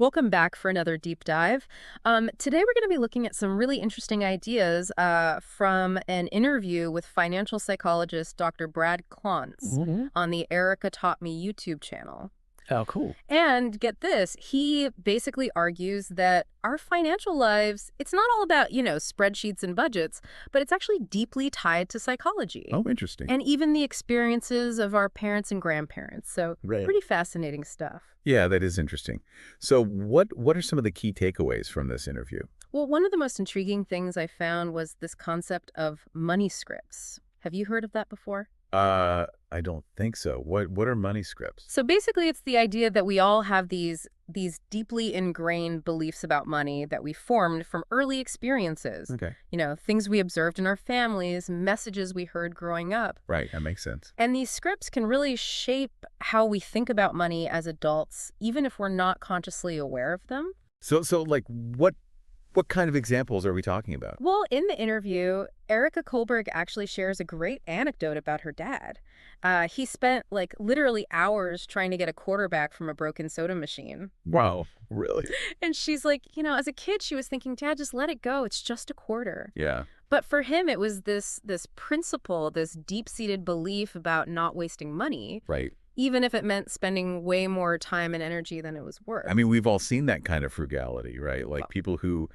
Welcome back for another deep dive. Today we're going to be looking at some really interesting ideas from an interview with financial psychologist Dr. Brad Klontz Mhm. on the Erica Taught Me YouTube channel. Oh, cool. And get this, he basically argues that our financial lives, it's not all about, spreadsheets and budgets, but it's actually deeply tied to psychology Oh, interesting. and even the experiences of our parents and grandparents. So Right. pretty fascinating stuff. Yeah, that is interesting. So what are some of the key takeaways from this interview? Well, one of the most intriguing things I found was this concept of money scripts. Have you heard of that before? I don't think so. What are money scripts? So basically, it's the idea that we all have these deeply ingrained beliefs about money that we formed from early experiences. Okay. Things we observed in our families, messages we heard growing up. Right, that makes sense. And these scripts can really shape how we think about money as adults, even if we're not consciously aware of them. So like what kind of examples are we talking about? Well, in the interview, Erica Kohlberg actually shares a great anecdote about her dad. He spent like literally hours trying to get a quarterback from a broken soda machine. Wow, really? And she's like, as a kid, she was thinking, Dad, just let it go. It's just a quarter. Yeah. But for him, it was this principle, this deep-seated belief about not wasting money, Right. even if it meant spending way more time and energy than it was worth. I mean, we've all seen that kind of frugality, right? Like people who,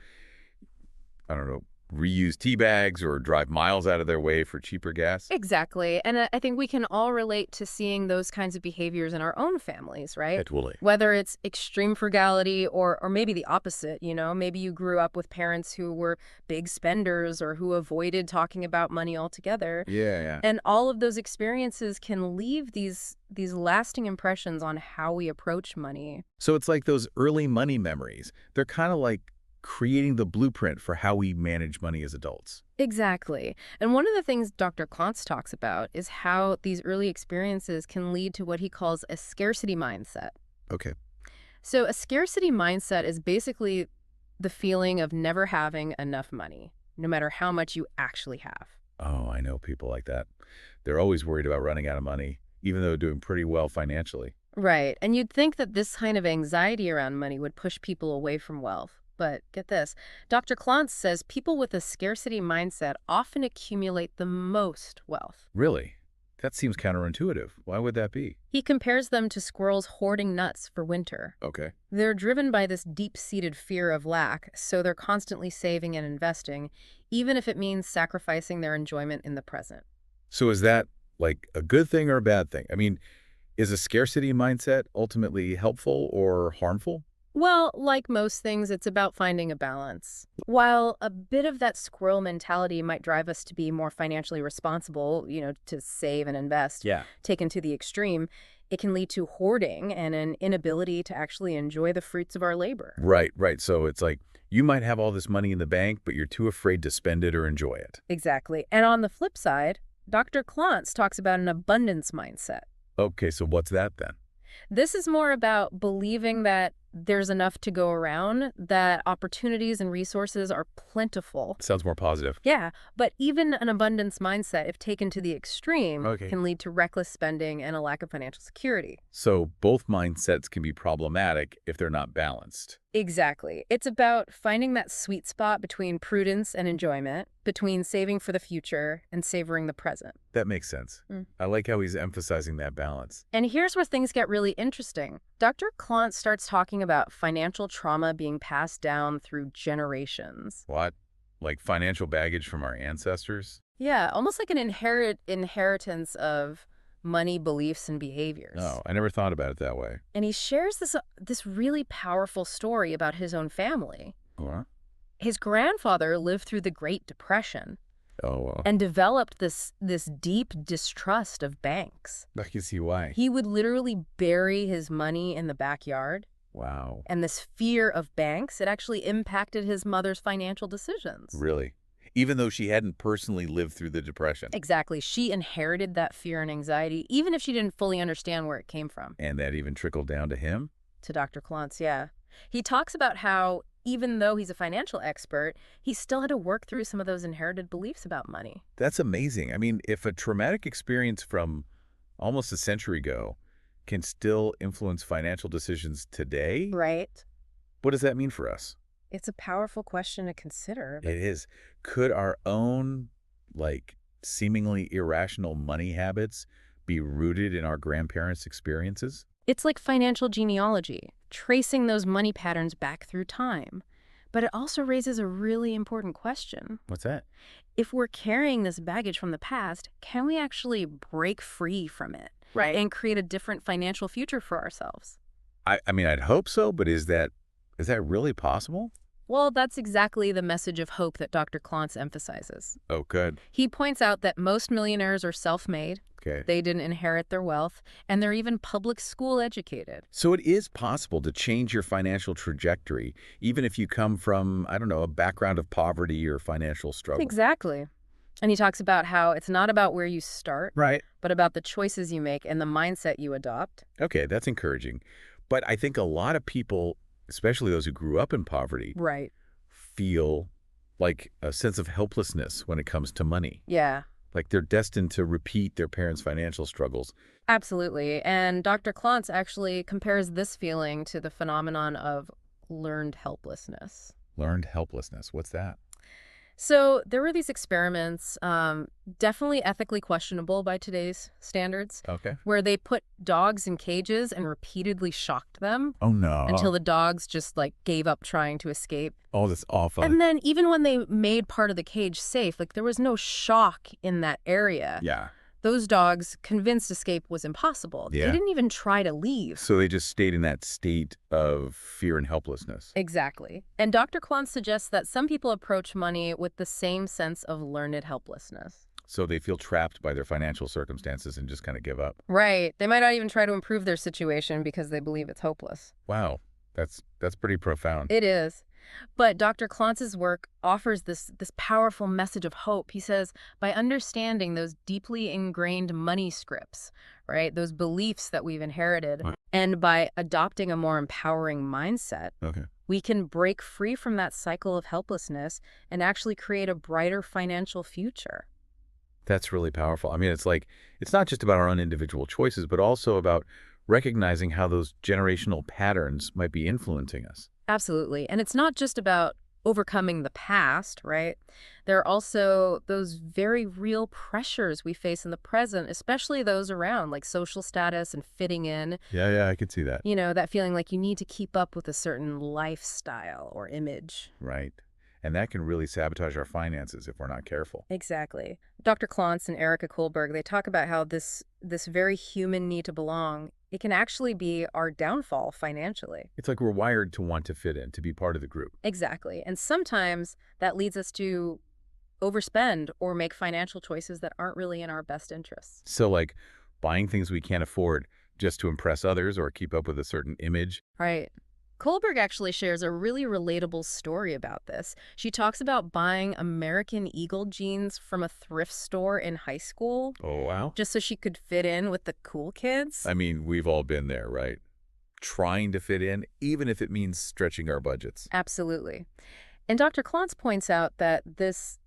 I don't know, reuse tea bags or drive miles out of their way for cheaper gas. Exactly. And I think we can all relate to seeing those kinds of behaviors in our own families, right? Totally. Whether it's extreme frugality or maybe the opposite, maybe you grew up with parents who were big spenders or who avoided talking about money altogether. Yeah, yeah. And all of those experiences can leave these lasting impressions on how we approach money. So it's like those early money memories. They're kind of like creating the blueprint for how we manage money as adults. Exactly. And one of the things Dr. Klontz talks about is how these early experiences can lead to what he calls a scarcity mindset. Okay. So a scarcity mindset is basically the feeling of never having enough money, no matter how much you actually have. Oh, I know people like that. They're always worried about running out of money, even though they're doing pretty well financially. Right. And you'd think that this kind of anxiety around money would push people away from wealth. But get this, Dr. Klontz says people with a scarcity mindset often accumulate the most wealth. Really? That seems counterintuitive. Why would that be? He compares them to squirrels hoarding nuts for winter. Okay. They're driven by this deep-seated fear of lack, so they're constantly saving and investing, even if it means sacrificing their enjoyment in the present. So is that like a good thing or a bad thing? I mean, is a scarcity mindset ultimately helpful or harmful? Well, like most things, it's about finding a balance. While a bit of that squirrel mentality might drive us to be more financially responsible, to save and invest, Yeah. taken to the extreme, it can lead to hoarding and an inability to actually enjoy the fruits of our labor. Right, right. So it's like you might have all this money in the bank, but you're too afraid to spend it or enjoy it. Exactly. And on the flip side, Dr. Klontz talks about an abundance mindset. Okay, so what's that then? This is more about believing that there's enough to go around, that opportunities and resources are plentiful. Sounds more positive. Yeah, but even an abundance mindset, if taken to the extreme, Okay. can lead to reckless spending and a lack of financial security. So both mindsets can be problematic if they're not balanced. Exactly. It's about finding that sweet spot between prudence and enjoyment, between saving for the future and savoring the present. That makes sense. Mm. I like how he's emphasizing that balance. And here's where things get really interesting. Dr. Klontz starts talking about financial trauma being passed down through generations. What? Like financial baggage from our ancestors? Yeah, almost like an inheritance of money beliefs and behaviors. No, I never thought about it that way. And he shares this really powerful story about his own family. What? His grandfather lived through the Great Depression Oh, well, and developed this deep distrust of banks. I can see why. He would literally bury his money in the backyard. Wow. And this fear of banks, it actually impacted his mother's financial decisions. Really? Even though she hadn't personally lived through the Depression. Exactly. She inherited that fear and anxiety, even if she didn't fully understand where it came from. And that even trickled down to him? To Dr. Klontz, yeah. He talks about how, even though he's a financial expert, he still had to work through some of those inherited beliefs about money. That's amazing. I mean, if a traumatic experience from almost a century ago can still influence financial decisions today, Right? What does that mean for us? It's a powerful question to consider, but It is. Could our own, like, seemingly irrational money habits be rooted in our grandparents' experiences? it's like financial genealogy, tracing those money patterns back through time. But it also raises a really important question. What's that? If we're carrying this baggage from the past, can we actually break free from it? Right. And create a different financial future for ourselves? I mean, I'd hope so, but is that really possible? Well, that's exactly the message of hope that Dr. Klontz emphasizes. Oh, good. He points out that most millionaires are self-made, Okay. they didn't inherit their wealth, and they're even public school educated. So it is possible to change your financial trajectory, even if you come from, I don't know, a background of poverty or financial struggle. Exactly. And he talks about how it's not about where you start, Right. but about the choices you make and the mindset you adopt. Okay, that's encouraging. But I think a lot of people, especially those who grew up in poverty, Right. feel like a sense of helplessness when it comes to money. Yeah, Like they're destined to repeat their parents' financial struggles. absolutely. And Dr. Klontz actually compares this feeling to the phenomenon of learned helplessness. Learned helplessness. What's that? So there were these experiments, definitely ethically questionable by today's standards, Okay. where they put dogs in cages and repeatedly shocked them Oh, no. until the dogs just like gave up trying to escape. Oh, that's awful. And then even when they made part of the cage safe, like there was no shock in that area. Yeah. Those dogs, convinced escape was impossible. Yeah. They didn't even try to leave. So they just stayed in that state of fear and helplessness. Exactly. And Dr. Klontz suggests that some people approach money with the same sense of learned helplessness. So they feel trapped by their financial circumstances and just kind of give up. Right. They might not even try to improve their situation because they believe it's hopeless. Wow. That's pretty profound. It is. But Dr. Klontz's work offers this powerful message of hope. He says, by understanding those deeply ingrained money scripts, right, those beliefs that we've inherited, Right. and by adopting a more empowering mindset, Okay. we can break free from that cycle of helplessness and actually create a brighter financial future. That's really powerful. I mean, it's like, it's not just about our own individual choices, but also about recognizing how those generational patterns might be influencing us. Absolutely. And it's not just about overcoming the past, right? There are also those very real pressures we face in the present, especially those around like social status and fitting in. Yeah, I could see that. You know, that feeling like you need to keep up with a certain lifestyle or image. Right. And that can really sabotage our finances if we're not careful. Exactly. Dr. Klontz and Erica Kohlberg, they talk about how this very human need to belong, it can actually be our downfall financially. It's like we're wired to want to fit in, to be part of the group. Exactly. And sometimes that leads us to overspend or make financial choices that aren't really in our best interests. So like buying things we can't afford just to impress others or keep up with a certain image. Right. Kohlberg actually shares a really relatable story about this. She talks about buying American Eagle jeans from a thrift store in high school Oh, wow. just so she could fit in with the cool kids. I mean, we've all been there, right? Trying to fit in, even if it means stretching our budgets. Absolutely. And Dr. Klontz points out that this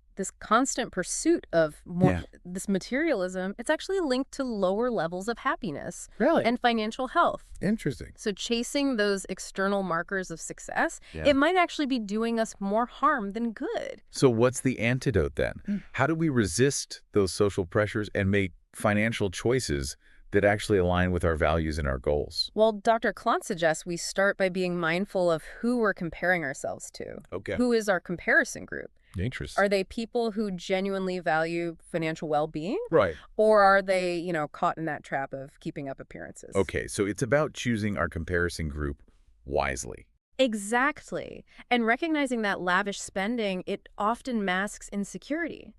constant pursuit of more this materialism, it's actually linked to lower levels of happiness Really? and financial health. Interesting. So chasing those external markers of success, Yeah. it might actually be doing us more harm than good. So what's the antidote then? How do we resist those social pressures and make financial choices that actually align with our values and our goals? Well, Dr. Klontz suggests we start by being mindful of who we're comparing ourselves to. Okay. Who is our comparison group? Interesting. Are they people who genuinely value financial well-being? Right. Or are they, caught in that trap of keeping up appearances? Okay, so it's about choosing our comparison group wisely. Exactly. And recognizing that lavish spending, it often masks insecurity,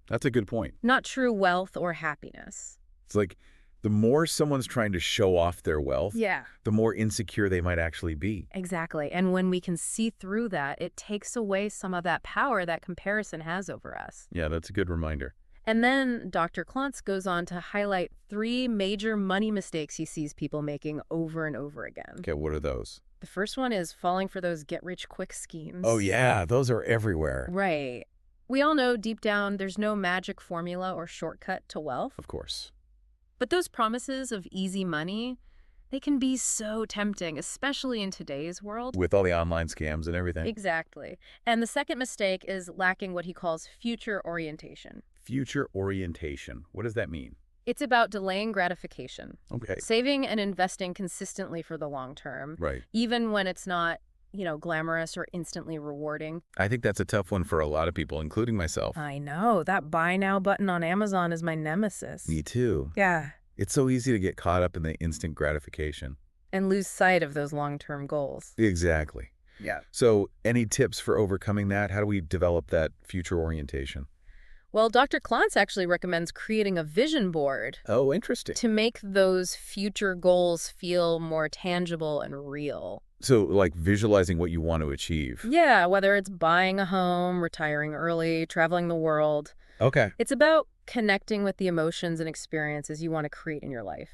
That's a good point. not true wealth or happiness. It's like the more someone's trying to show off their wealth, Yeah. the more insecure they might actually be. Exactly. And when we can see through that, it takes away some of that power that comparison has over us. Yeah, that's a good reminder. And then Dr. Klontz goes on to highlight 3 major money mistakes he sees people making over and over again. Okay, what are those? The first one is falling for those get-rich-quick schemes. Oh, yeah, those are everywhere. Right. We all know deep down there's no magic formula or shortcut to wealth. Of course. But those promises of easy money, They can be so tempting, especially in today's world. With all the online scams and everything. Exactly. And the second mistake is lacking what he calls future orientation. Future orientation. What does that mean? It's about delaying gratification, Okay. saving and investing consistently for the long term, Right. even when it's not, glamorous or instantly rewarding. I think that's a tough one for a lot of people, including myself. I know. That buy now button on Amazon is my nemesis. Me too. Yeah. It's so easy to get caught up in the instant gratification. And lose sight of those long-term goals. Exactly. Yeah. So any tips for overcoming that? How do we develop that future orientation? Well, Dr. Klontz actually recommends creating a vision board Oh, interesting. to make those future goals feel more tangible and real. So like visualizing what you want to achieve. Yeah, whether it's buying a home, retiring early, traveling the world. Okay. It's about connecting with the emotions and experiences you want to create in your life.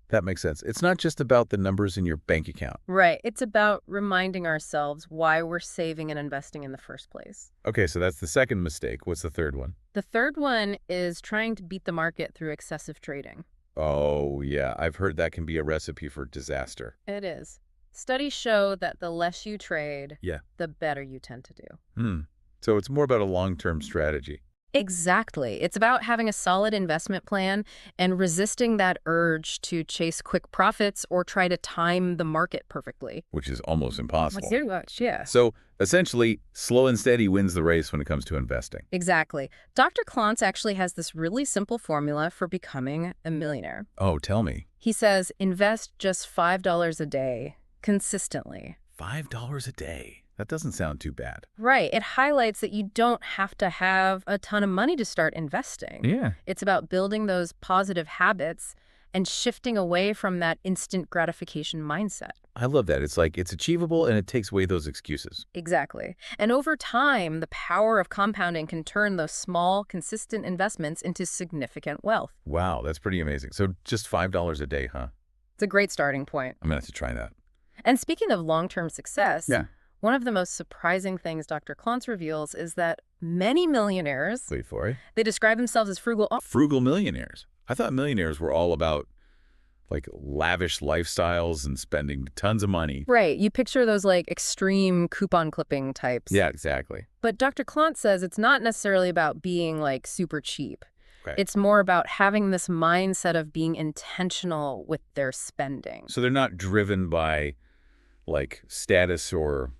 That makes sense. It's not just about the numbers in your bank account. Right. It's about reminding ourselves why we're saving and investing in the first place. Okay, so that's the second mistake. What's the third one? The third one is trying to beat the market through excessive trading. Oh, yeah. I've heard that can be a recipe for disaster. It is. Studies show that the less you trade, Yeah. the better you tend to do. So it's more about a long-term strategy. Exactly. It's about having a solid investment plan and resisting that urge to chase quick profits or try to time the market perfectly. Which is almost impossible. Pretty much, yeah. So essentially, slow and steady wins the race when it comes to investing. Exactly. Dr. Klontz actually has this really simple formula for becoming a millionaire. Oh, tell me. He says, invest just $5 a day consistently. $5 a day. That doesn't sound too bad. Right. It highlights that you don't have to have a ton of money to start investing. Yeah. It's about building those positive habits and shifting away from that instant gratification mindset. I love that. It's like it's achievable and it takes away those excuses. Exactly. And over time, the power of compounding can turn those small, consistent investments into significant wealth. Wow, that's pretty amazing. So just $5 a day, huh? It's a great starting point. I'm going to have to try that. And speaking of long-term success, Yeah. one of the most surprising things Dr. Klontz reveals is that many millionaires, Wait for it. they describe themselves as frugal. Frugal millionaires. I thought millionaires were all about like lavish lifestyles and spending tons of money. Right. You picture those like extreme coupon clipping types. Yeah, exactly. But Dr. Klontz says it's not necessarily about being like super cheap. Okay. It's more about having this mindset of being intentional with their spending. So they're not driven by like status or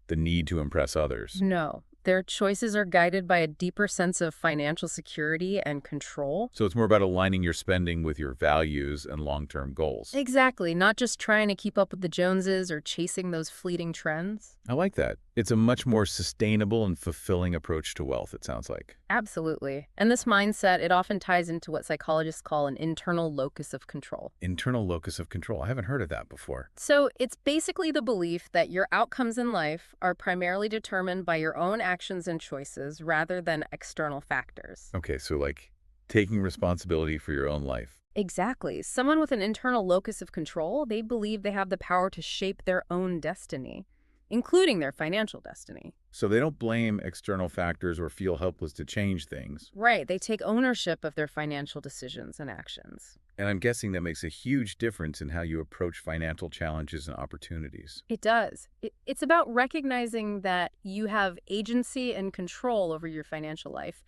the need to impress others. No. Their choices are guided by a deeper sense of financial security and control. So it's more about aligning your spending with your values and long-term goals. Exactly. Not just trying to keep up with the Joneses or chasing those fleeting trends. I like that. It's a much more sustainable and fulfilling approach to wealth, it sounds like. Absolutely. And this mindset, it often ties into what psychologists call an internal locus of control. Internal locus of control. I haven't heard of that before. So it's basically the belief that your outcomes in life are primarily determined by your own actions and choices rather than external factors. Okay, so like taking responsibility for your own life. Exactly. Someone with an internal locus of control, they believe they have the power to shape their own destiny, including their financial destiny. So they don't blame external factors or feel helpless to change things. Right. They take ownership of their financial decisions and actions. And I'm guessing that makes a huge difference in how you approach financial challenges and opportunities. It does. It's about recognizing that you have agency and control over your financial life,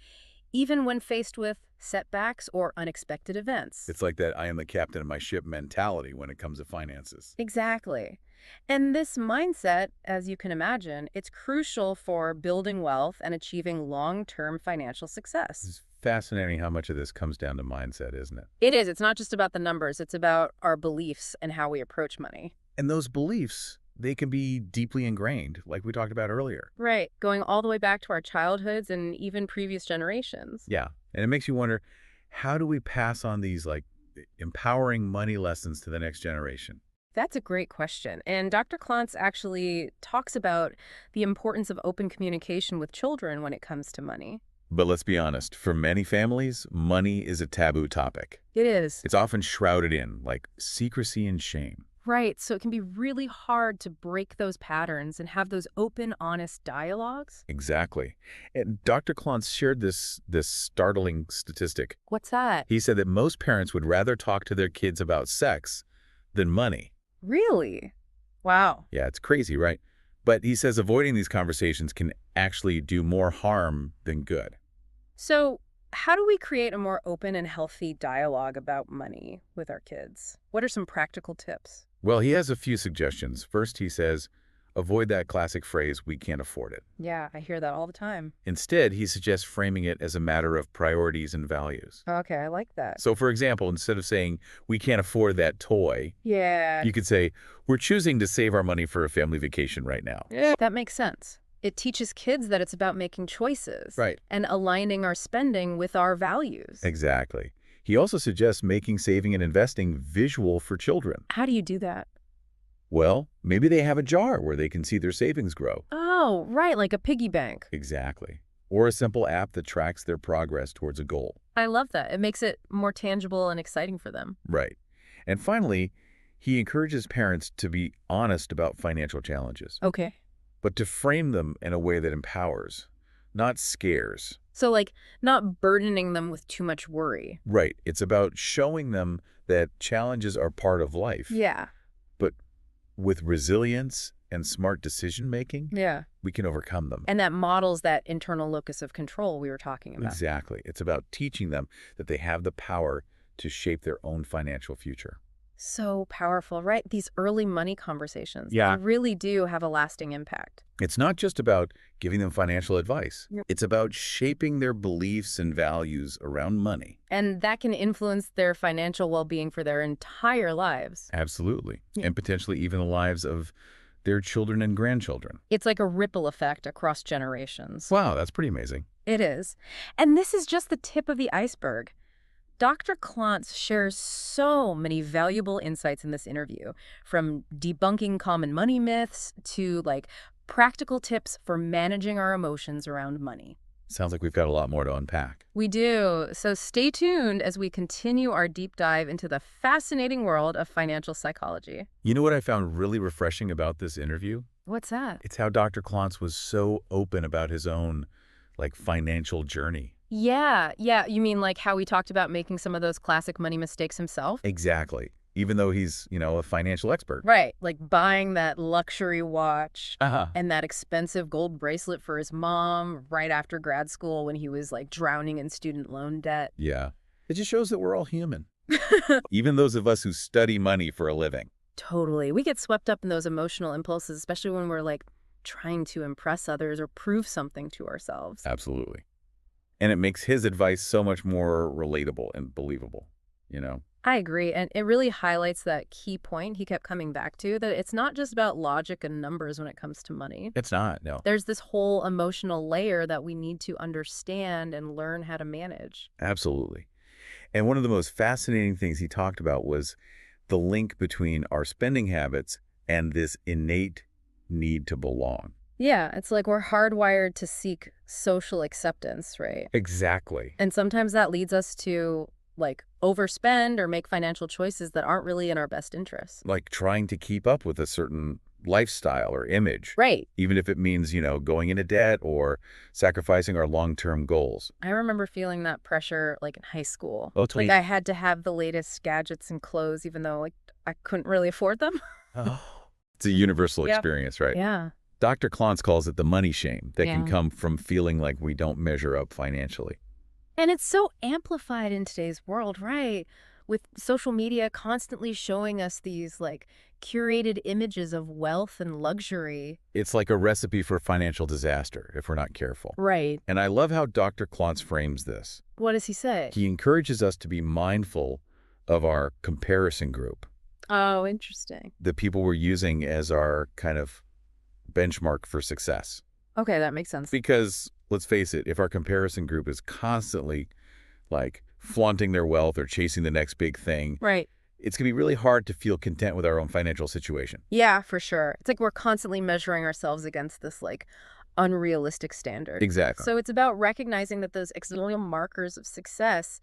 even when faced with setbacks or unexpected events. It's like that I am the captain of my ship mentality when it comes to finances. Exactly. And this mindset, as you can imagine, it's crucial for building wealth and achieving long-term financial success. It's fascinating how much of this comes down to mindset, isn't it? It is. It's not just about the numbers. It's about our beliefs and how we approach money. And those beliefs, they can be deeply ingrained, like we talked about earlier. Right. Going all the way back to our childhoods and even previous generations. Yeah. And it makes you wonder, how do we pass on these like empowering money lessons to the next generation? That's a great question. And Dr. Klontz actually talks about the importance of open communication with children when it comes to money. But let's be honest, for many families, money is a taboo topic. It is. It's often shrouded in like secrecy and shame. Right. So it can be really hard to break those patterns and have those open, honest dialogues. Exactly. And Dr. Klontz shared this startling statistic. What's that? He said that most parents would rather talk to their kids about sex than money. Really? Wow. Yeah, it's crazy, right? But he says avoiding these conversations can actually do more harm than good. So, how do we create a more open and healthy dialogue about money with our kids? What are some practical tips? Well, he has a few suggestions. First, he says, avoid that classic phrase, we can't afford it. Yeah, I hear that all the time. Instead, he suggests framing it as a matter of priorities and values. Okay, I like that. So, for example, instead of saying, we can't afford that toy, Yeah. you could say, we're choosing to save our money for a family vacation right now. Yeah. That makes sense. It teaches kids that it's about making choices Right. and aligning our spending with our values. Exactly. He also suggests making saving and investing visual for children. How do you do that? Well, maybe they have a jar where they can see their savings grow. Oh, right, like a piggy bank. Exactly. Or a simple app that tracks their progress towards a goal. I love that. It makes it more tangible and exciting for them. Right. And finally, he encourages parents to be honest about financial challenges, Okay. but to frame them in a way that empowers, not scares. So, like, not burdening them with too much worry. Right. It's about showing them that challenges are part of life. Yeah. But with resilience and smart decision-making, Yeah. we can overcome them. And that models that internal locus of control we were talking about. Exactly. It's about teaching them that they have the power to shape their own financial future. So powerful, right? These early money conversations. Yeah. They really do have a lasting impact. It's not just about giving them financial advice. Yep. It's about shaping their beliefs and values around money. And that can influence their financial well-being for their entire lives. Absolutely. Yeah. And potentially even the lives of their children and grandchildren. It's like a ripple effect across generations. Wow, that's pretty amazing. It is. And this is just the tip of the iceberg. Dr. Klontz shares so many valuable insights in this interview, from debunking common money myths to like practical tips for managing our emotions around money. Sounds like we've got a lot more to unpack. We do. So stay tuned as we continue our deep dive into the fascinating world of financial psychology. You know what I found really refreshing about this interview? What's that? It's how Dr. Klontz was so open about his own, financial journey. Yeah. You mean like how we talked about making some of those classic money mistakes himself? Exactly. Even though he's, a financial expert. Right. Like buying that luxury watch Uh-huh. and that expensive gold bracelet for his mom right after grad school when he was like drowning in student loan debt. Yeah. It just shows that we're all human. Even those of us who study money for a living. Totally. We get swept up in those emotional impulses, especially when we're like trying to impress others or prove something to ourselves. Absolutely. And it makes his advice so much more relatable and believable, I agree. And it really highlights that key point he kept coming back to, that it's not just about logic and numbers when it comes to money. It's not, no. There's this whole emotional layer that we need to understand and learn how to manage. Absolutely. And one of the most fascinating things he talked about was the link between our spending habits and this innate need to belong. Yeah, it's like we're hardwired to seek social acceptance, right? Exactly. And sometimes that leads us to like overspend or make financial choices that aren't really in our best interests. Like trying to keep up with a certain lifestyle or image, Right. even if it means, going into debt or sacrificing our long-term goals. I remember feeling that pressure like in high school. Oh, Like totally. I had to have the latest gadgets and clothes even though like I couldn't really afford them. Oh. It's a universal Yep. experience, right? Yeah. Dr. Klontz calls it the money shame that can Yeah. come from feeling like we don't measure up financially. And it's so amplified in today's world, right? With social media constantly showing us these like curated images of wealth and luxury. It's like a recipe for financial disaster if we're not careful. Right. And I love how Dr. Klontz frames this. What does he say? He encourages us to be mindful of our comparison group, Oh, interesting. the people we're using as our kind of benchmark for success. Okay, that makes sense. Because let's face it, if our comparison group is constantly flaunting their wealth or chasing the next big thing, Right. it's going to be really hard to feel content with our own financial situation. Yeah, for sure. It's like we're constantly measuring ourselves against this like unrealistic standard. Exactly. So it's about recognizing that those external markers of success,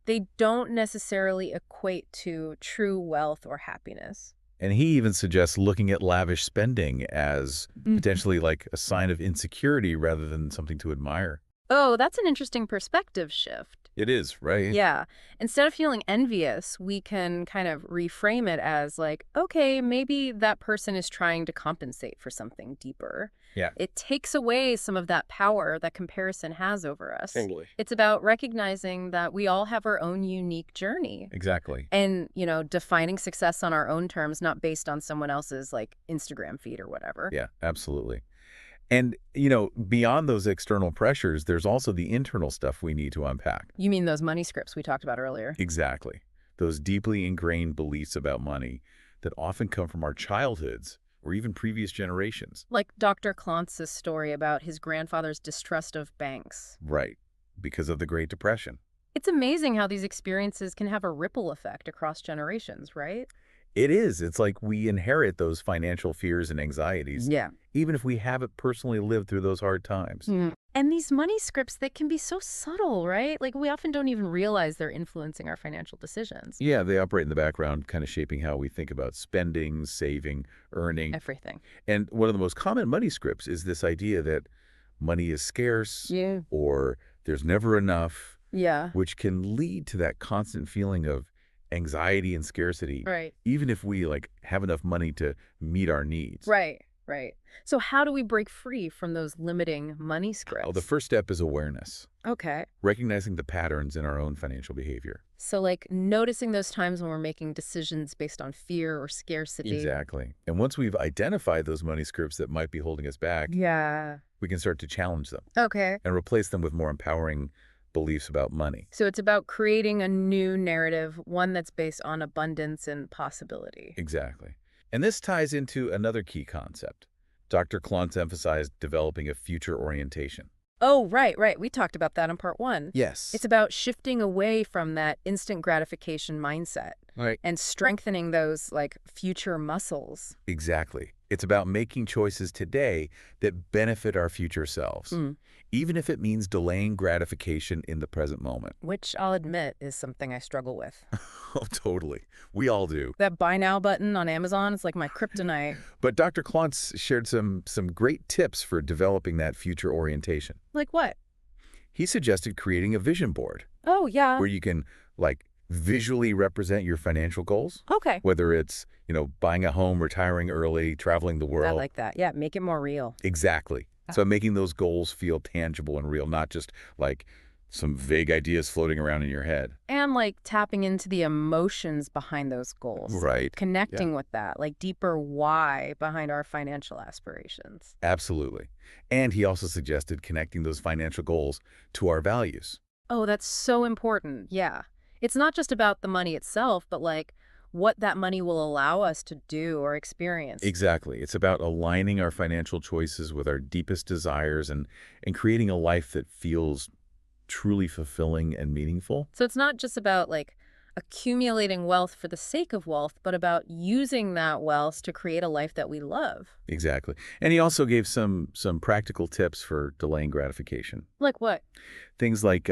they don't necessarily equate to true wealth or happiness. And he even suggests looking at lavish spending as potentially like a sign of insecurity rather than something to admire. Oh, that's an interesting perspective shift. It is, right? Yeah. Instead of feeling envious, we can kind of reframe it as like, okay, maybe that person is trying to compensate for something deeper. Yeah, It takes away some of that power that comparison has over us. totally. It's about recognizing that we all have our own unique journey Exactly. and, defining success on our own terms, not based on someone else's like Instagram feed or whatever. Yeah, absolutely. And, beyond those external pressures, there's also the internal stuff we need to unpack. You mean those money scripts we talked about earlier? Exactly. Those deeply ingrained beliefs about money that often come from our childhoods or even previous generations. Like Dr. Klontz's story about his grandfather's distrust of banks. Right. Because of the Great Depression. It's amazing how these experiences can have a ripple effect across generations, right? It is. It's like we inherit those financial fears and anxieties, Yeah. even if we haven't personally lived through those hard times. And these money scripts, they can be so subtle, right? Like we often don't even realize they're influencing our financial decisions. Yeah, they operate in the background, kind of shaping how we think about spending, saving, earning. Everything. And one of the most common money scripts is this idea that money is scarce Yeah. or there's never enough, Yeah. which can lead to that constant feeling of anxiety and scarcity, Right. even if we have enough money to meet our needs. Right. Right. So how do we break free from those limiting money Well, the scripts? first step is awareness, Okay. recognizing the patterns in our own financial behavior. So like noticing those times when we're making decisions based on fear or scarcity. Exactly. And once we've identified those money scripts that might be holding us back, Yeah. we can start to challenge them Okay. and replace them with more empowering beliefs about money. So it's about creating a new narrative, one that's based on abundance and possibility. Exactly. And this ties into another key concept. Dr. Klontz emphasized developing a future orientation. Oh, right, right. We talked about that in part one. Yes. It's about shifting away from that instant gratification mindset Right. and strengthening those like future muscles. Exactly. It's about making choices today that benefit our future selves, even if it means delaying gratification in the present moment. Which I'll admit is something I struggle with. Oh, totally. We all do. That buy now button on Amazon is like my kryptonite. But Dr. Klontz shared some great tips for developing that future orientation. Like what? He suggested creating a vision board Oh, yeah. where you can, visually represent your financial goals, Okay. whether it's, buying a home, retiring early, traveling the I world. like that. Yeah, make it more real. Exactly. So making those goals feel tangible and real, not just like some vague ideas floating around in your head. And like tapping into the emotions behind those goals. Right. Connecting with that, like deeper why behind our financial aspirations. Absolutely. And he also suggested connecting those financial goals to our values. Oh, that's so important. Yeah. It's not just about the money itself, but like what that money will allow us to do or experience. Exactly. It's about aligning our financial choices with our deepest desires and creating a life that feels truly fulfilling and meaningful. So it's not just about like accumulating wealth for the sake of wealth, but about using that wealth to create a life that we love. Exactly. And he also gave some practical tips for delaying gratification. Like what? Things like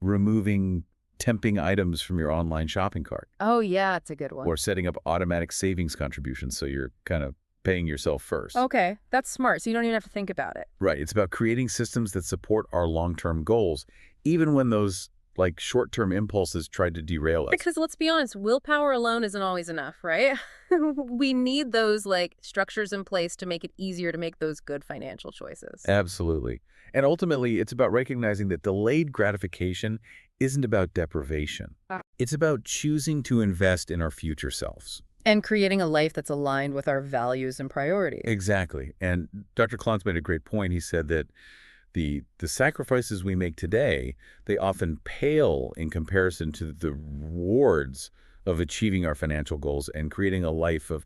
removing tempting items from your online shopping cart Oh, yeah, it's a good one. or setting up automatic savings contributions so you're kind of paying yourself first. Okay, that's smart. So you don't even have to think about it. Right. It's about creating systems that support our long-term goals, even when those short-term impulses try to derail us. Because let's be honest, willpower alone isn't always enough, right? We need those like structures in place to make it easier to make those good financial choices. Absolutely. And ultimately, it's about recognizing that delayed gratification isn't about deprivation. It's about choosing to invest in our future selves. And creating a life that's aligned with our values and priorities. Exactly. And Dr. Klontz made a great point. He said that the sacrifices we make today, they often pale in comparison to the rewards of achieving our financial goals and creating a life of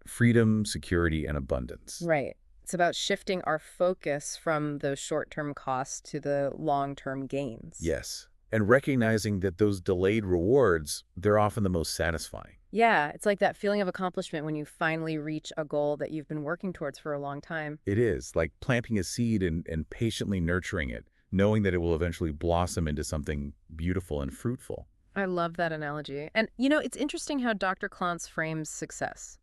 freedom, security, and abundance. Right. It's about shifting our focus from those short-term costs to the long-term gains. Yes. And recognizing that those delayed rewards, they're often the most satisfying. Yeah, it's like that feeling of accomplishment when you finally reach a goal that you've been working towards for a long time. It is like planting a seed and patiently nurturing it, knowing that it will eventually blossom into something beautiful and fruitful. I love that analogy. And, it's interesting how Dr. Klontz frames success.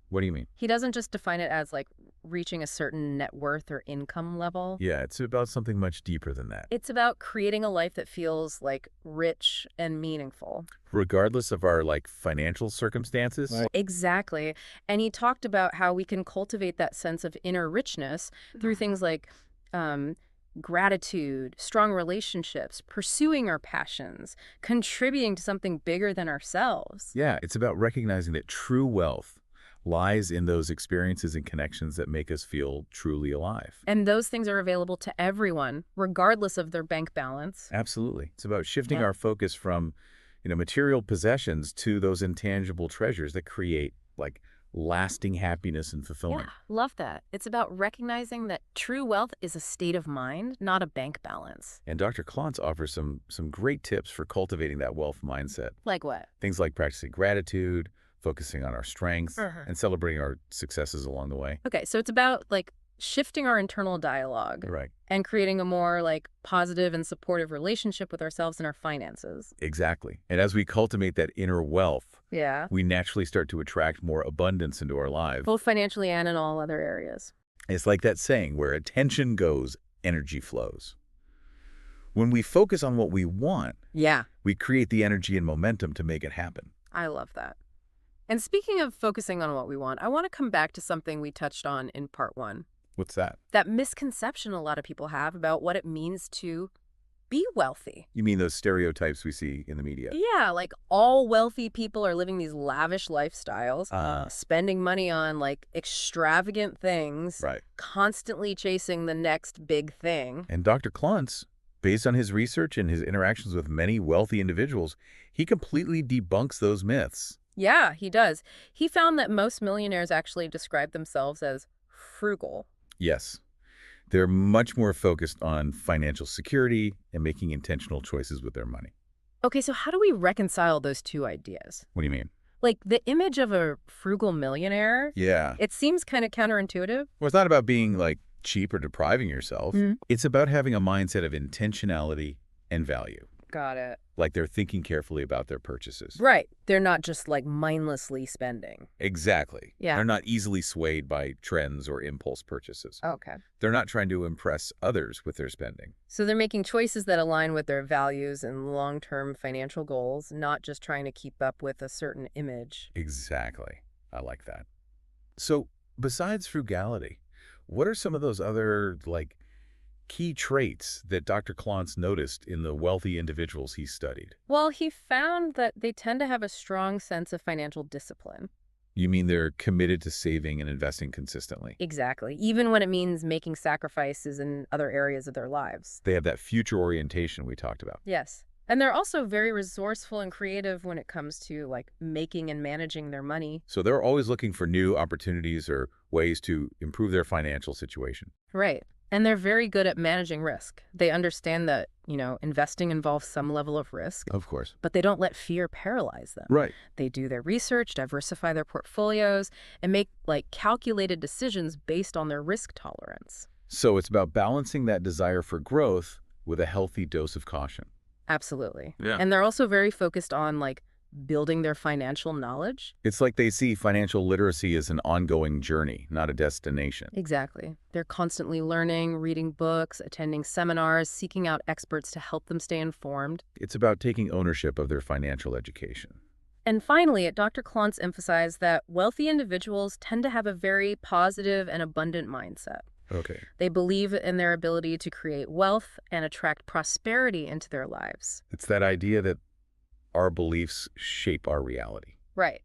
What do you mean? He doesn't just define it as like reaching a certain net worth or income level. Yeah, it's about something much deeper than that. It's about creating a life that feels like rich and meaningful. Regardless of our financial circumstances. Right. Exactly. And he talked about how we can cultivate that sense of inner richness through things like um, gratitude, strong relationships, pursuing our passions, contributing to something bigger than ourselves. Yeah, it's about recognizing that true wealth lies in those experiences and connections that make us feel truly alive. And those things are available to everyone, regardless of their bank balance. Absolutely. It's about shifting Yeah. our focus from, material possessions to those intangible treasures that create lasting happiness and fulfillment. Yeah, love that. It's about recognizing that true wealth is a state of mind, not a bank balance. And Dr. Klontz offers some great tips for cultivating that wealth mindset. Like what? Things like practicing gratitude, focusing on our strengths, Uh-huh. and celebrating our successes along the way. Okay, so it's about shifting our internal dialogue Right. and creating a more positive and supportive relationship with ourselves and our finances. Exactly. And as we cultivate that inner wealth, Yeah. we naturally start to attract more abundance into our lives. Both financially and in all other areas. It's like that saying, where attention goes, energy flows. When we focus on what we want, Yeah, we create the energy and momentum to make it happen. I love that. And speaking of focusing on what we want, I want to come back to something we touched on in part 1. What's that? That misconception a lot of people have about what it means to be wealthy. You mean those stereotypes we see in the media? Yeah, all wealthy people are living these lavish lifestyles, spending money on extravagant things, Right. constantly chasing the next big thing. And Dr. Klontz, based on his research and his interactions with many wealthy individuals, he completely debunks those myths. Yeah, he does. He found that most millionaires actually describe themselves as frugal. Yes. They're much more focused on financial security and making intentional choices with their money. Okay, so how do we reconcile those two ideas? What do you mean? The image of a frugal millionaire, Yeah. it seems kind of counterintuitive. Well, it's not about being cheap or depriving yourself. Mhm. It's about having a mindset of intentionality and value. Got it. Like they're thinking carefully about their purchases. Right. They're not just mindlessly spending. Exactly. Yeah. They're not easily swayed by trends or impulse purchases. Okay. They're not trying to impress others with their spending. So they're making choices that align with their values and long-term financial goals, not just trying to keep up with a certain image. Exactly. I like that. So besides frugality, what are some of those other key traits that Dr. Klontz noticed in the wealthy individuals he studied? Well, he found that they tend to have a strong sense of financial discipline. You mean they're committed to saving and investing consistently? Exactly. Even when it means making sacrifices in other areas of their lives. They have that future orientation we talked about. Yes. And they're also very resourceful and creative when it comes to making and managing their money. So they're always looking for new opportunities or ways to improve their financial situation. Right. And they're very good at managing risk. They understand that, investing involves some level of risk, Of course. but they don't let fear paralyze them. Right. They do their research, diversify their portfolios, and make calculated decisions based on their risk tolerance. So it's about balancing that desire for growth with a healthy dose of caution. Absolutely. Yeah. And they're also very focused on building their financial knowledge. It's like they see financial literacy as an ongoing journey, not a destination. Exactly. They're constantly learning, reading books, attending seminars, seeking out experts to help them stay informed. It's about taking ownership of their financial education. And finally, Dr. Klontz emphasized that wealthy individuals tend to have a very positive and abundant mindset. Okay. They believe in their ability to create wealth and attract prosperity into their lives. It's that idea that our beliefs shape our reality. Right.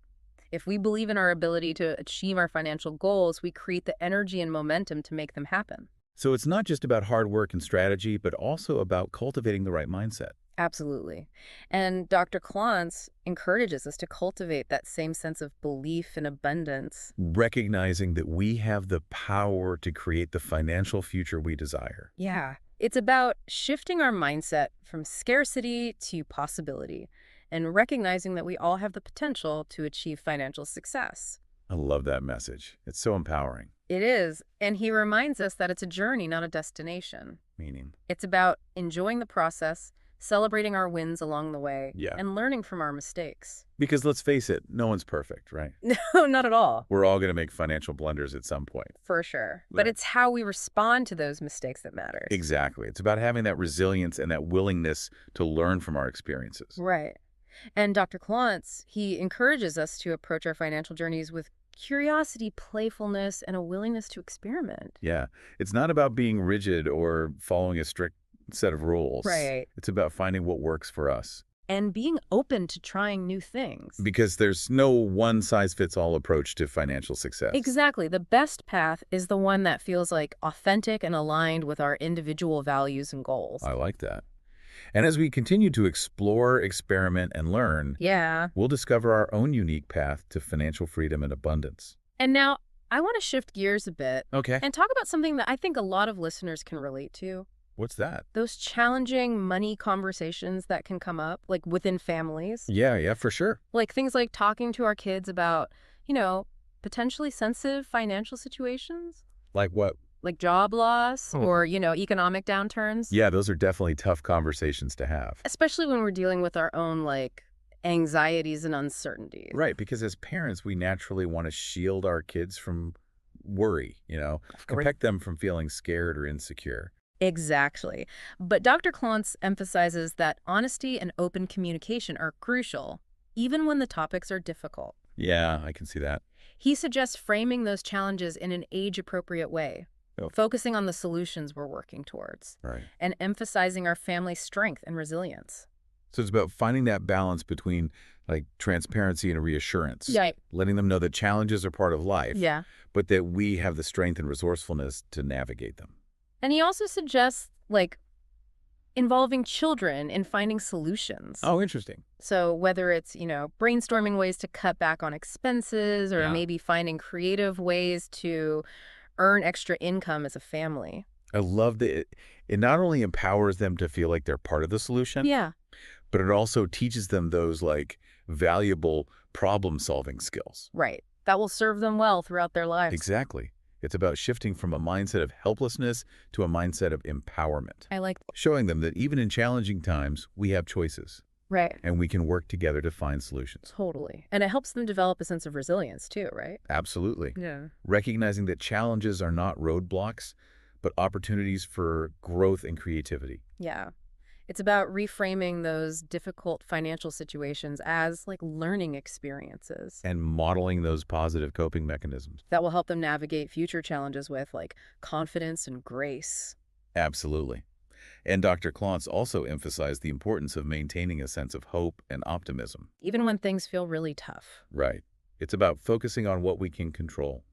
If we believe in our ability to achieve our financial goals, we create the energy and momentum to make them happen. So it's not just about hard work and strategy, but also about cultivating the right mindset. Absolutely. And Dr. Klontz encourages us to cultivate that same sense of belief and abundance. Recognizing that we have the power to create the financial future we desire. Yeah. It's about shifting our mindset from scarcity to possibility and recognizing that we all have the potential to achieve financial success. I love that message. It's so empowering. It is. And he reminds us that it's a journey, not a destination. Meaning, It's about enjoying the process, celebrating our wins along the way, Yeah. and learning from our mistakes. Because let's face it, no one's perfect, right? No, not at all. We're all going to make financial blunders at some point. For sure. But Right. it's how we respond to those mistakes that matters. Exactly. It's about having that resilience and that willingness to learn from our experiences. Right. And Dr. Klontz, he encourages us to approach our financial journeys with curiosity, playfulness, and a willingness to experiment. Yeah. It's not about being rigid or following a strict set of rules. Right. It's about finding what works for us. And being open to trying new things. Because there's no one-size-fits-all approach to financial success. Exactly. The best path is the one that feels like authentic and aligned with our individual values and goals. I like that. And as we continue to explore, experiment, and learn, Yeah. we'll discover our own unique path to financial freedom and abundance. And now I want to shift gears a bit Okay. and talk about something that I think a lot of listeners can relate to. What's that? Those challenging money conversations that can come up, like within families. Yeah, for sure. Like things like talking to our kids about, potentially sensitive financial situations, Like what? like job loss or, economic downturns. Yeah, those are definitely tough conversations to have. Especially when we're dealing with our own, anxieties and uncertainties. Right, because as parents, we naturally want to shield our kids from worry, Of course. protect them from feeling scared or insecure. Exactly. But Dr. Klontz emphasizes that honesty and open communication are crucial, even when the topics are difficult. Yeah, I can see that. He suggests framing those challenges in an age-appropriate way, Oh. focusing on the solutions we're working towards, Right. and emphasizing our family's strength and resilience. So it's about finding that balance between transparency and reassurance. Yeah. Letting them know that challenges are part of life, Yeah. but that we have the strength and resourcefulness to navigate them. And he also suggests, involving children in finding solutions. Oh, interesting. So whether it's, brainstorming ways to cut back on expenses or Yeah. maybe finding creative ways to earn extra income as a family. I love that it not only empowers them to feel like they're part of the solution, Yeah. but it also teaches them those valuable problem-solving skills. Right. That will serve them well throughout their lives. Exactly. It's about shifting from a mindset of helplessness to a mindset of empowerment, I like showing them that even in challenging times, we have choices, Right. and we can work together to find solutions. Totally. And it helps them develop a sense of resilience too, right? Absolutely. Yeah. Recognizing that challenges are not roadblocks, but opportunities for growth and creativity. Yeah. It's about reframing those difficult financial situations as learning experiences And modeling those positive coping mechanisms. that will help them navigate future challenges with confidence and grace. Absolutely. And Dr. Klontz also emphasized the importance of maintaining a sense of hope and optimism. Even when things feel really tough. Right. It's about focusing on what we can control,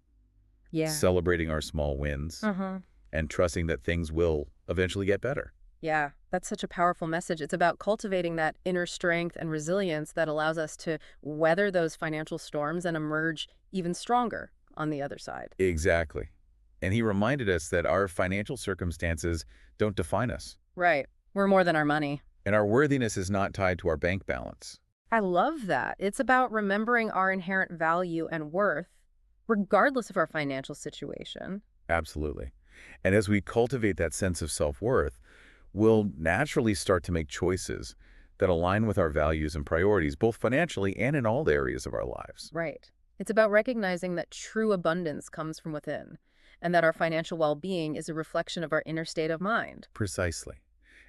Yeah. celebrating our small wins, Uh-huh. and trusting that things will eventually get better. Yeah, that's such a powerful message. It's about cultivating that inner strength and resilience that allows us to weather those financial storms and emerge even stronger on the other side. Exactly. And he reminded us that our financial circumstances don't define us, Right. We're more than our money. and our worthiness is not tied to our bank balance. I love that. It's about remembering our inherent value and worth, regardless of our financial situation. Absolutely. And as we cultivate that sense of self-worth, we'll naturally start to make choices that align with our values and priorities, both financially and in all areas of our lives. Right. It's about recognizing that true abundance comes from within, and that our financial well-being is a reflection of our inner state of mind. Precisely.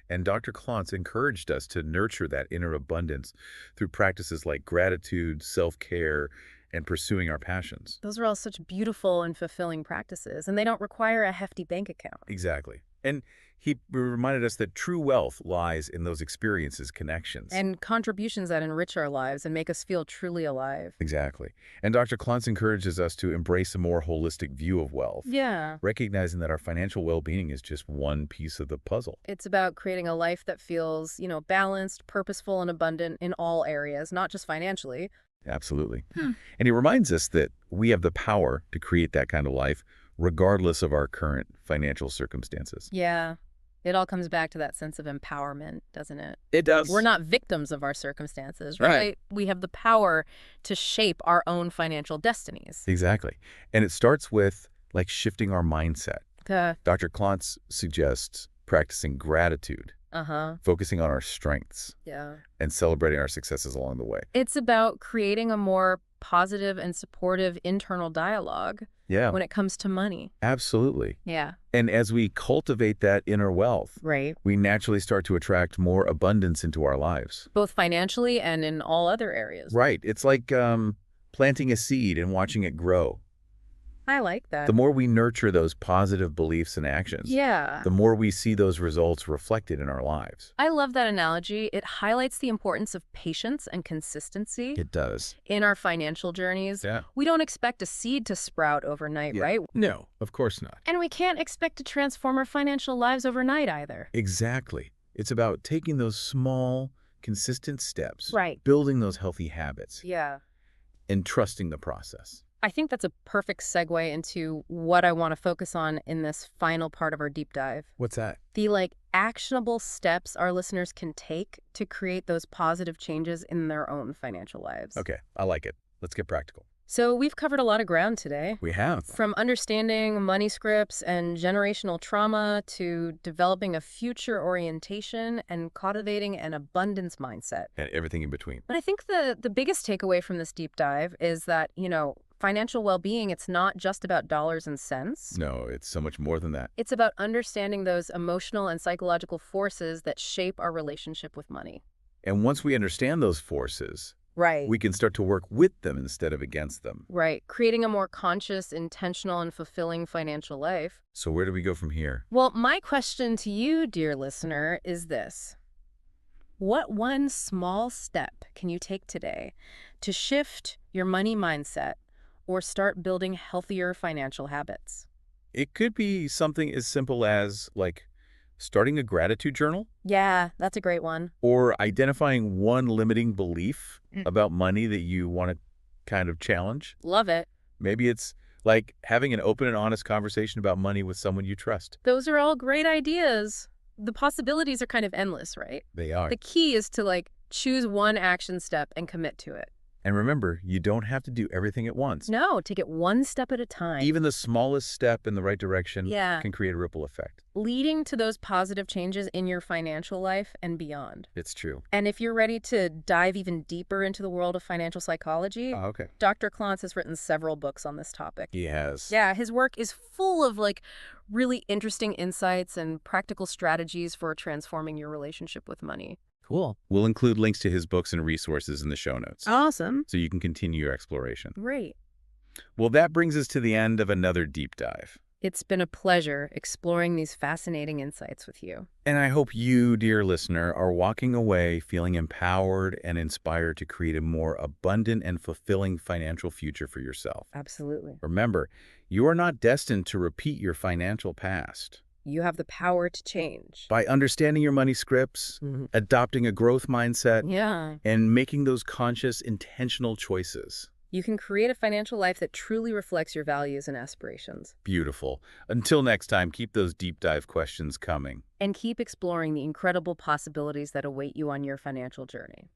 And Dr. Klontz encouraged us to nurture that inner abundance through practices like gratitude, self-care, and pursuing our passions. Those are all such beautiful and fulfilling practices, and they don't require a hefty bank account. Exactly. And he reminded us that true wealth lies in those experiences, connections. And contributions that enrich our lives and make us feel truly alive. Exactly. And Dr. Klontz encourages us to embrace a more holistic view of wealth, Yeah. recognizing that our financial well-being is just one piece of the puzzle. It's about creating a life that feels, balanced, purposeful, and abundant in all areas, not just financially. Absolutely. And he reminds us that we have the power to create that kind of life regardless of our current financial circumstances. Yeah. It all comes back to that sense of empowerment, doesn't it? It does. We're not victims of our circumstances, Right. right? We have the power to shape our own financial destinies. Exactly. And it starts with shifting our mindset. Uh, Dr. Klontz suggests practicing gratitude, Uh-huh. focusing on our strengths Yeah. and celebrating our successes along the way. It's about creating a more positive and supportive internal dialogue Yeah, when it comes to money. absolutely. Yeah. And as we cultivate that inner wealth, Right. we naturally start to attract more abundance into our lives. Both financially and in all other areas. Right. It's like planting a seed and watching it grow. I like The that. more we nurture those positive beliefs and actions, Yeah. the more we see those results reflected in our lives. I love that analogy. It highlights the importance of patience and consistency It does. in our financial journeys. Yeah. We don't expect a seed to sprout overnight, Yeah. right? No, of course not. And we can't expect to transform our financial lives overnight either. Exactly. It's about taking those small, consistent steps, Right. building those healthy habits, Yeah. and trusting the process. I think that's a perfect segue into what I want to focus on in this final part of our deep dive. What's that? The actionable steps our listeners can take to create those positive changes in their own financial lives. Okay, I like it. Let's get practical. So we've covered a lot of ground today. We have. From understanding money scripts and generational trauma to developing a future orientation and cultivating an abundance mindset. And everything in between. But I think the biggest takeaway from this deep dive is that, financial well-being, it's not just about dollars and cents. No, it's so much more than that. It's about understanding those emotional and psychological forces that shape our relationship with money. And once we understand those forces, Right. we can start to work with them instead of against them. Right. Creating a more conscious, intentional, and fulfilling financial life. So where do we go from here? Well, my question to you, dear listener, is this. What one small step can you take today to shift your money mindset or start building healthier financial habits? It could be something as simple as, starting a gratitude journal Yeah, that's a great one. or identifying one limiting belief about money that you want to kind of challenge. Love it. Maybe it's like having an open and honest conversation about money with someone you trust. Those are all great ideas. The possibilities are kind of endless, right? They are. The key is to choose one action step and commit to it. And remember, you don't have to do everything at once. No, take it one step at a time. Even the smallest step in the right direction Yeah. can create a ripple effect. Leading to those positive changes in your financial life and beyond. It's true. And if you're ready to dive even deeper into the world of financial psychology, Okay. Dr. Klontz has written several books on this topic. He has. Yeah, his work is full of really interesting insights and practical strategies for transforming your relationship with money. Cool. We'll include links to his books and resources in the show notes, Awesome. so you can continue your exploration. Great. Well, that brings us to the end of another deep dive. It's been a pleasure exploring these fascinating insights with you. And I hope you, dear listener, are walking away feeling empowered and inspired to create a more abundant and fulfilling financial future for yourself. Absolutely. Remember, you are not destined to repeat your financial past. You have the power to change. By understanding your money scripts, adopting a growth mindset, Yeah. and making those conscious, intentional choices. You can create a financial life that truly reflects your values and aspirations. Beautiful. Until next time, keep those deep dive questions coming. And keep exploring the incredible possibilities that await you on your financial journey.